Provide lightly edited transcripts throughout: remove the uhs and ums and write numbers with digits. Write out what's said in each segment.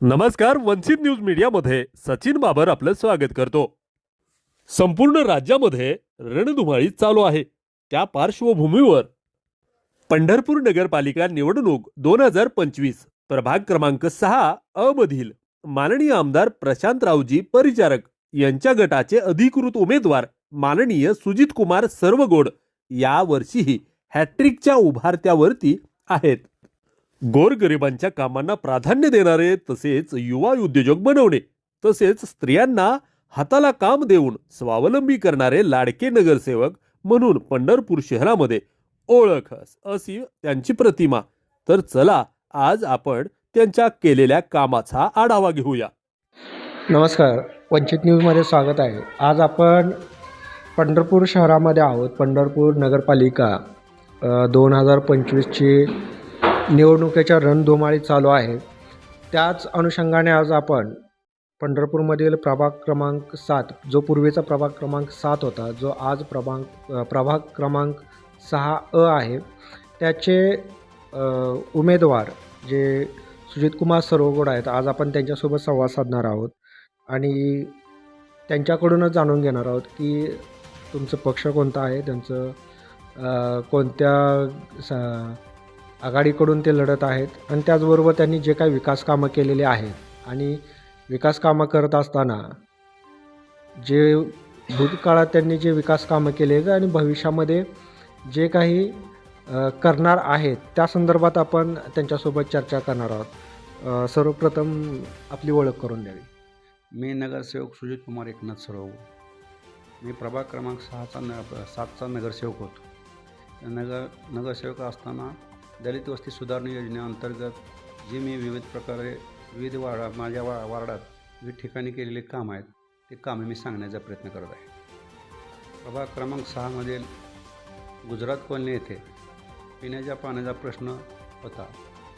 नमस्कार. वंचित न्यूज मीडियामध्ये सचिन बाबर आपलं स्वागत करतो. संपूर्ण राज्यामध्ये रणधुमाळी चालू आहे. त्या पार्श्वभूमीवर पंढरपूर नगरपालिका निवडणूक 2025 प्रभाग क्रमांक 6 अ मधील माननीय आमदार प्रशांतरावजी परिचारक यांच्या गटाचे अधिकृत उमेदवार माननीय सुजित कुमार सर्वगोड या वर्षीही हॅट्रिकच्या उभारत्यावरती आहेत. गोरगरिबांच्या कामांना प्राधान्य देणारे तसेच युवा उद्योजक बनवणे तसेच स्त्रियांना हाताला काम देऊन स्वावलंबी करणारे लाडके नगरसेवक म्हणून पंढरपूर शहरामध्ये ओळख अशी त्यांची प्रतिमा. तर चला आज आपण त्यांच्या केलेल्या कामाचा आढावा घेऊया. नमस्कार, वंचित न्यूजमध्ये स्वागत आहे. आज आपण पंढरपूर शहरामध्ये आहोत. पंढरपूर नगरपालिका 2025ची निवडणुकीच्या रणधुमाळी चालू आहे. त्याच अनुषंगाने आज आपण पंढरपूरमधील प्रभाग क्रमांक 7 जो पूर्वीचा प्रभाग क्रमांक 7 होता, जो आज प्रभाग क्रमांक 6 आहे, त्याचे उमेदवार जे सुजित कुमार सर्वगोड आहेत, आज आपण त्यांच्यासोबत संवाद साधणार आहोत आणि त्यांच्याकडूनच जाणून घेणार आहोत की तुमचं पक्ष कोणता आहे, त्यांचं कोणत्या आघाडीकडून ते लढत आहेत आणि त्याचबरोबर त्यांनी जे काही विकास कामं केलेले आहेत आणि विकास कामं करत असताना जे भूतकाळात त्यांनी जे विकास कामं केले आहेत आणि भविष्यामध्ये जे काही करणार आहेत त्या संदर्भात आपण त्यांच्यासोबत चर्चा करणार आहोत. सर्वप्रथम आपली ओळख करून द्यावी. मी नगरसेवक सुजित कुमार एकनाथ सर्वगोड. मी प्रभाग क्रमांक 7चा नगरसेवक होतो. नगरसेवक असताना दलित वस्ती सुधारणा योजनेअंतर्गत जे मी विविध माझ्या वार्डात विविध ठिकाणी केलेले काम आहेत ते कामे मी सांगण्याचा प्रयत्न करत आहे. प्रभाग क्रमांक 6मधील गुजरात कॉलनी येथे पिण्याच्या पाण्याचा प्रश्न होता.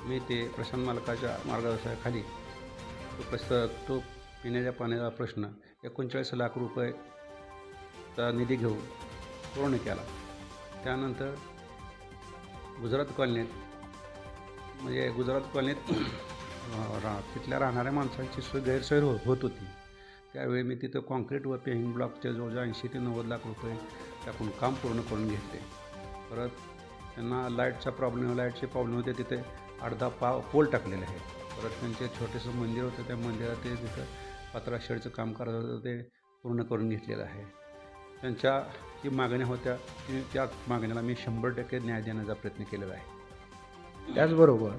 मी ते प्रशांत मालकाच्या मार्गदर्शनाखाली तो पिण्याच्या पाण्याचा प्रश्न 39 लाख रुपयेचा निधी घेऊन पूर्ण केला. त्यानंतर गुजरात कॉलनीत तिथल्या राहणाऱ्या माणसांची गैरसोय होत होती. त्यावेळी मी तिथं कॉन्क्रीट व पेव्हिंग ब्लॉकचे जवळजवळ 80 ते 90 लाख रुपये टाकून काम पूर्ण करून घेतले. परत त्यांना लाईटचे प्रॉब्लेम होते, तिथे 8-10 पोल टाकलेले आहेत. परत त्यांचे छोटेसं मंदिर होतं, त्या मंदिरात ते तिथं पत्रा शेडचं काम करत होतं, ते पूर्ण करून घेतलेलं आहे. त्यांच्या जी मागण्या होत्या त्या मागण्याला मी 100% न्याय देण्याचा प्रयत्न केलेला आहे. त्याचबरोबर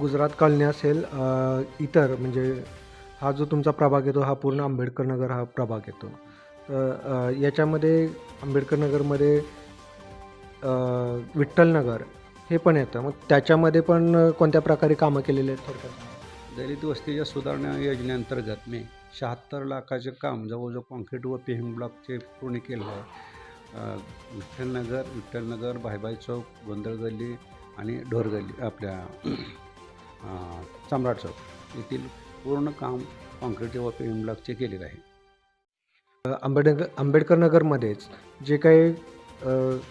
गुजरात कॉलनी असेल, इतर म्हणजे हा जो तुमचा प्रभाग येतो हा पूर्ण आंबेडकर नगर हा प्रभाग येतो. तर याच्यामध्ये आंबेडकर नगरमध्ये विठ्ठल नगर हे पण येतं. मग त्याच्यामध्ये पण कोणत्या प्रकारे कामं केलेले आहेत थोडक्यात? दलित वस्तीच्या सुधारणा योजनेअंतर्गत मी 76 लाखाचे काम जवळजवळ कॉन्क्रीट व पेव्हिंग ब्लॉकचे पूर्ण केलं आहे. विठ्ठल नगर, भाईभाई चौक, गोंधळ गल्ली आणि ढोर गल्ली आपल्या सम्राट चौक येथील पूर्ण काम कॉन्क्रीट व पेव्हिंग ब्लॉकचे केलेलं आहे. आंबेडकर नगरमध्येच जे काही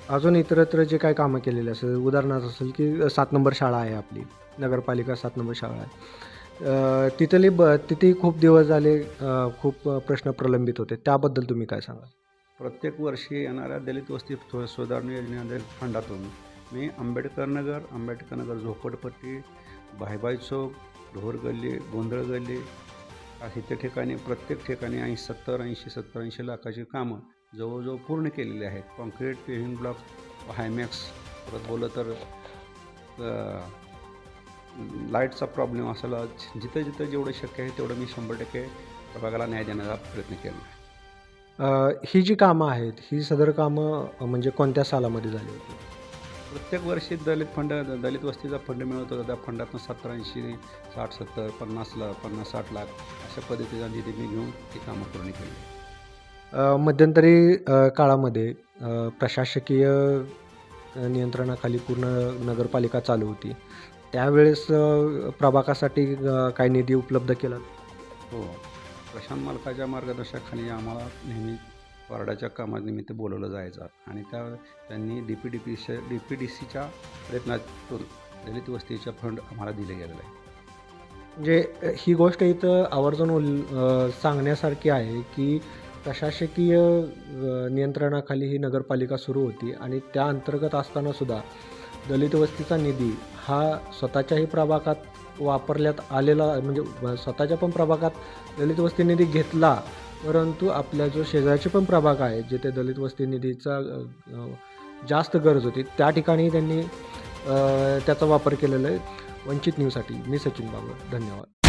अजून इतरत्र जे काही कामं केलेले असेल, उदाहरणार्थ असेल की 7 नंबर शाळा आहे, आपली नगरपालिका 7 नंबर शाळा आहे, तिथेही खूप दिवस झाले खूप प्रश्न प्रलंबित होते. त्याबद्दल तुम्ही काय सांगाल? प्रत्येक वर्षी येणाऱ्या दलित वस्ती सुधारणा योजने फंडातून मी आंबेडकर नगर झोपडपट्टी, भाईभाई चौक, ढोर गल्ली, गोंधळ गल्ली इथे ठिकाणी प्रत्येक ठिकाणी 70-80 लाखाची कामं जवळजवळ पूर्ण केलेली आहेत. कॉन्क्रीट, पेव्हिंग ब्लॉक, हायमॅक्स. परत बोललं तर लाईटचा प्रॉब्लेम असला जिथं जेवढं शक्य आहे तेवढं मी 100% प्रभागाला न्याय देण्याचा प्रयत्न केला आहे. ही जी कामं आहेत, ही सदर कामं म्हणजे कोणत्या सालामध्ये झाली होती? प्रत्येक वर्षी दलित वस्तीचा फंड मिळत होता. त्या फंडातून 70-80, 60-70, 50-60 लाख अशा पद्धतीचा निधी मी घेऊन ती कामं पूर्ण केली. मध्यंतरी काळामध्ये प्रशासकीय नियंत्रणाखाली पूर्ण नगरपालिका चालू होती. त्यावेळेस प्रभागासाठी काही निधी उपलब्ध केला? हो, प्रशांत मालकाच्या मार्गदर्शनाखाली आम्हाला नेहमी वार्डाच्या कामानिमित्त बोलवलं जायचं आणि त्यांनी DPDCच्या प्रयत्नातून दलित वस्तीचा फंड आम्हाला दिले गेलेला आहे. म्हणजे ही गोष्ट इथं आवर्जून सांगण्यासारखी आहे की प्रशासकीय नियंत्रणाखाली ही नगरपालिका सुरू होती आणि त्या अंतर्गत असतानासुद्धा दलित वस्तीचा निधी हा स्वतःच्याही प्रभागात वापरण्यात आलेला, म्हणजे स्वतःच्या पण प्रभागात दलित वस्ती निधी घेतला, परंतु आपल्या जो शेजारचे पण प्रभाग आहे जिथे दलित वस्ती निधीचा जास्त गरज होती त्या ठिकाणी त्यांनी त्याचा वापर केलेला आहे. वंचित न्यूजसाठी मी सचिन बाबर, धन्यवाद.